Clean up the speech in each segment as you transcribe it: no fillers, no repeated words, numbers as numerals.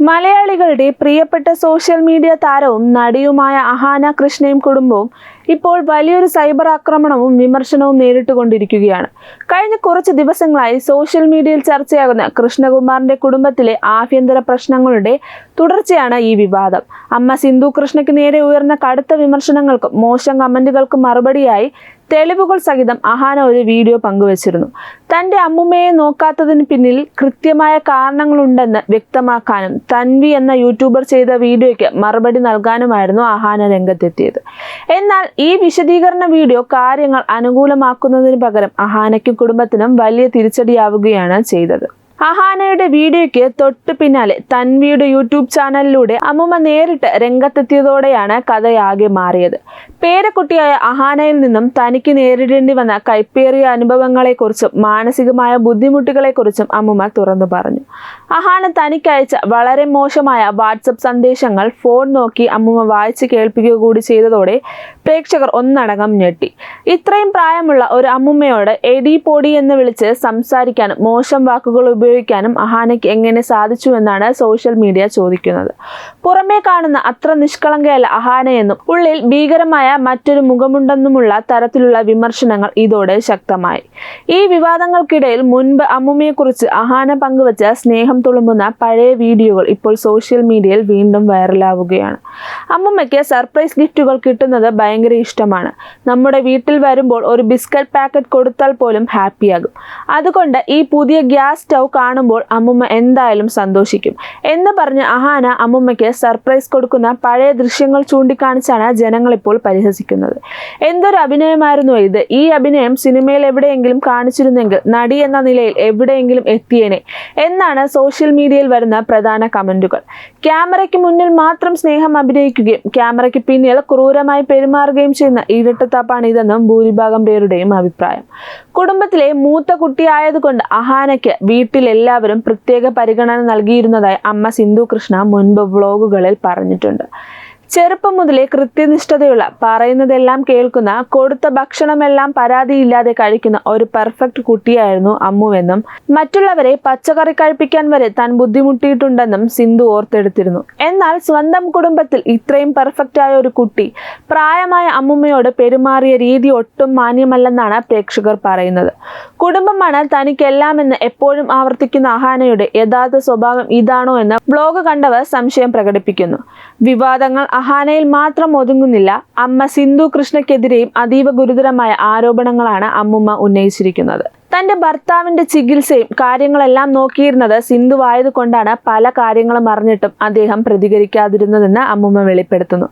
മലയാളികളുടെ പ്രിയപ്പെട്ട social media താരവും നടിയുമായ അഹാന കൃഷ്ണയും കുടുംബവും ഇപ്പോൾ വലിയൊരു സൈബർ ആക്രമണവും വിമർശനവും നേരിട്ടുകൊണ്ടിരിക്കുകയാണ്. കഴിഞ്ഞ കുറച്ച് ദിവസങ്ങളായി സോഷ്യൽ മീഡിയയിൽ ചർച്ചയാകുന്ന കൃഷ്ണകുമാറിന്റെ കുടുംബത്തിലെ ആഭ്യന്തര പ്രശ്നങ്ങളുടെ തുടർച്ചയാണ് ഈ വിവാദം. അമ്മ സിന്ധു കൃഷ്ണയ്ക്ക് നേരെ ഉയർന്ന കടുത്ത വിമർശനങ്ങൾക്കും മോശം കമന്റുകൾക്കും മറുപടിയായി തെളിവുകൾ സഹിതം അഹാന ഒരു വീഡിയോ പങ്കുവച്ചിരുന്നു. തന്റെ അമ്മുമ്മയെ നോക്കാത്തതിന് പിന്നിൽ കൃത്യമായ കാരണങ്ങളുണ്ടെന്ന് വ്യക്തമാക്കാനും തൻവി എന്ന യൂട്യൂബർ ചെയ്ത വീഡിയോയ്ക്ക് മറുപടി നൽകാനുമായിരുന്നു അഹാന രംഗത്തെത്തിയത്. എന്നാൽ ഈ വിശദീകരണ വീഡിയോ കാര്യങ്ങൾ അനുകൂലമാക്കുന്നതിന് പകരം അഹാനയ്ക്കും കുടുംബത്തിനും വലിയ തിരിച്ചടിയാവുകയാണ് ചെയ്തത്. അഹാനയുടെ വീഡിയോയ്ക്ക് തൊട്ടു പിന്നാലെ തൻവിയുടെ യൂട്യൂബ് ചാനലിലൂടെ അമ്മുമ്മ നേരിട്ട് രംഗത്തെത്തിയതോടെയാണ് കഥയാകെ മാറിയത്. പേരക്കുട്ടിയായ അഹാനയിൽ നിന്നും തനിക്ക് നേരിടേണ്ടി വന്ന കൈപ്പേറിയ അനുഭവങ്ങളെക്കുറിച്ചും മാനസികമായ ബുദ്ധിമുട്ടുകളെക്കുറിച്ചും അമ്മുമ്മ തുറന്നു പറഞ്ഞു. അഹാന തനിക്കയച്ച വളരെ മോശമായ വാട്സപ്പ് സന്ദേശങ്ങൾ ഫോൺ നോക്കി അമ്മുമ്മ വായിച്ച് കേൾപ്പിക്കുക കൂടി ചെയ്തതോടെ പ്രേക്ഷകർ ഒന്നടങ്കം ഞെട്ടി. ഇത്രയും പ്രായമുള്ള ഒരു അമ്മുമ്മയോട് എടി പൊടി എന്ന് വിളിച്ച് സംസാരിക്കാനും മോശം വാക്കുകൾ ഉപയോഗിക്കാനും അഹാനയ്ക്ക് എങ്ങനെ സാധിച്ചുവെന്നാണ് സോഷ്യൽ മീഡിയ ചോദിക്കുന്നത്. പുറമേ കാണുന്ന അത്ര നിഷ്കളങ്കയല്ല അഹാനയെന്നും ഉള്ളിൽ ഭീകരമായ മറ്റൊരു മുഖമുണ്ടെന്നുമുള്ള തരത്തിലുള്ള വിമർശനങ്ങൾ ഇതോടെ ശക്തമായി. ഈ വിവാദങ്ങൾക്കിടയിൽ മുൻപ് അമ്മുമ്മയെക്കുറിച്ച് അഹാന പങ്കുവച്ച സ്നേഹം തുളുമ്പുന്ന പഴയ വീഡിയോകൾ ഇപ്പോൾ സോഷ്യൽ മീഡിയയിൽ വീണ്ടും വൈറലാവുകയാണ്. അമ്മുമ്മയ്ക്ക് സർപ്രൈസ് ഗിഫ്റ്റുകൾ കിട്ടുന്നത് ഭയങ്കര ഇഷ്ടമാണ്. നമ്മുടെ വീട്ടിൽ വരുമ്പോൾ ഒരു ബിസ്ക്കറ്റ് പാക്കറ്റ് കൊടുത്താൽ പോലും ഹാപ്പിയാകും. അതുകൊണ്ട് ഈ പുതിയ ഗ്യാസ് സ്റ്റൗ കാണുമ്പോൾ അമ്മുമ്മ എന്തായാലും സന്തോഷിക്കും എന്ന് പറഞ്ഞ് അഹാന അമ്മുമ്മയ്ക്ക് സർപ്രൈസ് കൊടുക്കുന്ന പഴയ ദൃശ്യങ്ങൾ ചൂണ്ടിക്കാണിച്ചാണ് ജനങ്ങൾ ഇപ്പോൾ പരിഹസിക്കുന്നത്. എന്തൊരു അഭിനയമായിരുന്നു ഇത്! ഈ അഭിനയം സിനിമയിൽ എവിടെയെങ്കിലും കാണിച്ചിരുന്നെങ്കിൽ നടി എന്ന നിലയിൽ എവിടെയെങ്കിലും എത്തിയേനെ എന്നാണ് സോഷ്യൽ മീഡിയയിൽ വരുന്ന പ്രധാന കമന്റുകൾ. ക്യാമറയ്ക്ക് മുന്നിൽ മാത്രം സ്നേഹം അഭിനയിക്കുകയും ക്യാമറയ്ക്ക് പിന്നിൽ ക്രൂരമായി പെരുമാറുകയും ചെയ്യുന്ന ഇരട്ടത്താപ്പാണ് ഇതെന്നും ഭൂരിഭാഗം പേരുടെയും അഭിപ്രായം. കുടുംബത്തിലെ മൂത്ത കുട്ടിയായതുകൊണ്ട് അഹാനയ്ക്ക് വീട്ടിലെല്ലാവരും പ്രത്യേക പരിഗണന നൽകിയിരുന്നതായി അമ്മ സിന്ധു കൃഷ്ണ മുൻപ് വ്ലോഗുകളിൽ പറഞ്ഞിട്ടുണ്ട്. ചെറുപ്പം മുതലേ കൃത്യനിഷ്ഠതയുള്ള, പറയുന്നതെല്ലാം കേൾക്കുന്ന, കൊടുത്ത ഭക്ഷണമെല്ലാം പരാതിയില്ലാതെ കഴിക്കുന്ന ഒരു പെർഫെക്റ്റ് കുട്ടിയായിരുന്നു അമ്മുവെന്നും മറ്റുള്ളവരെ പച്ചക്കറി കഴിപ്പിക്കാൻ വരെ താൻ ബുദ്ധിമുട്ടിയിട്ടുണ്ടെന്നും സിന്ധു ഓർത്തെടുത്തിരുന്നു. എന്നാൽ സ്വന്തം കുടുംബത്തിൽ ഇത്രയും പെർഫെക്റ്റ് ആയ ഒരു കുട്ടി പ്രായമായ അമ്മുമ്മയോട് പെരുമാറിയ രീതി ഒട്ടും മാന്യമല്ലെന്നാണ് പ്രേക്ഷകർ പറയുന്നത്. കുടുംബമാണ് തനിക്കെല്ലാമെന്ന് എപ്പോഴും ആവർത്തിക്കുന്ന അഹാനയുടെ യഥാർത്ഥ സ്വഭാവം ഇതാണോ എന്ന് ബ്ലോഗ് കണ്ടവർ സംശയം പ്രകടിപ്പിക്കുന്നു. വിവാദങ്ങൾ അഹാനയിൽ മാത്രം ഒതുങ്ങുന്നില്ല. അമ്മ സിന്ധു കൃഷ്ണയ്ക്കെതിരെയും അതീവ ഗുരുതരമായ ആരോപണങ്ങളാണ് അമ്മുമ്മ ഉന്നയിച്ചിരിക്കുന്നത്. തന്റെ ഭർത്താവിന്റെ ചികിത്സയും കാര്യങ്ങളെല്ലാം നോക്കിയിരുന്നത് സിന്ധു ആയതുകൊണ്ടാണ് പല കാര്യങ്ങളും അറിഞ്ഞിട്ടും അദ്ദേഹം പ്രതികരിക്കാതിരുന്നതെന്ന് അമ്മുമ്മ വെളിപ്പെടുത്തുന്നു.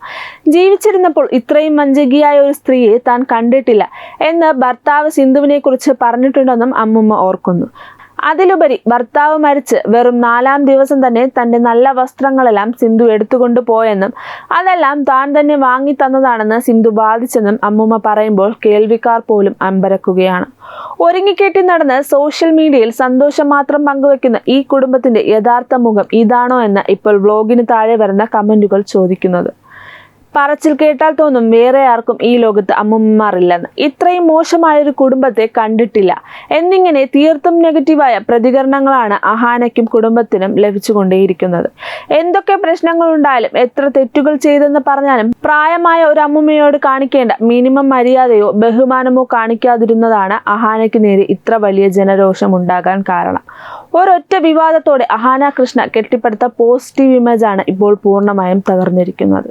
ജീവിച്ചിരുന്നപ്പോൾ ഇത്രയും വഞ്ചകിയായ ഒരു സ്ത്രീയെ താൻ കണ്ടിട്ടില്ല എന്ന് ഭർത്താവ് സിന്ധുവിനെ കുറിച്ച് പറഞ്ഞിട്ടുണ്ടെന്നും അമ്മുമ്മ ഓർക്കുന്നു. അതിലുപരി ഭർത്താവ് മരിച്ച് വെറും 4-ാം ദിവസം തന്നെ തന്റെ നല്ല വസ്ത്രങ്ങളെല്ലാം സിന്ധു എടുത്തുകൊണ്ടു പോയെന്നും അതെല്ലാം താൻ തന്നെ വാങ്ങി തന്നതാണെന്ന് സിന്ധു വാദിച്ചെന്നും അമ്മുമ്മ പറയുമ്പോൾ കേൾവിക്കാർ പോലും അമ്പരക്കുകയാണ്. ഒരുങ്ങിക്കെട്ടി നടന്ന് സോഷ്യൽ മീഡിയയിൽ സന്തോഷം മാത്രം പങ്കുവെക്കുന്ന ഈ കുടുംബത്തിന്റെ യഥാർത്ഥ മുഖം ഇതാണോ എന്ന് ഇപ്പോൾ വ്ലോഗിന് താഴെ വരുന്ന കമന്റുകൾ ചോദിക്കുന്നത്. പറച്ചിൽ കേട്ടാൽ തോന്നും വേറെ ആർക്കും ഈ ലോകത്ത് അമ്മുമ്മമാരില്ലെന്ന്. ഇത്രയും മോശമായൊരു കുടുംബത്തെ കണ്ടിട്ടില്ല എന്നിങ്ങനെ തീർത്തും നെഗറ്റീവായ പ്രതികരണങ്ങളാണ് അഹാനയ്ക്കും കുടുംബത്തിനും ലഭിച്ചുകൊണ്ടേയിരിക്കുന്നത്. എന്തൊക്കെ പ്രശ്നങ്ങളുണ്ടായാലും എത്ര തെറ്റുകൾ ചെയ്തെന്ന് പറഞ്ഞാലും പ്രായമായ ഒരു അമ്മുമ്മയോട് കാണിക്കേണ്ട മിനിമം മര്യാദയോ ബഹുമാനമോ കാണിക്കാതിരുന്നതാണ് അഹാനയ്ക്ക് നേരെ ഇത്ര വലിയ ജനരോഷം ഉണ്ടാകാൻ കാരണം. ഒരൊറ്റ വിവാദത്തോടെ അഹാന കൃഷ്ണ കെട്ടിപ്പടുത്ത പോസിറ്റീവ് ഇമേജാണ് ഇപ്പോൾ പൂർണ്ണമായും തകർന്നിരിക്കുന്നത്.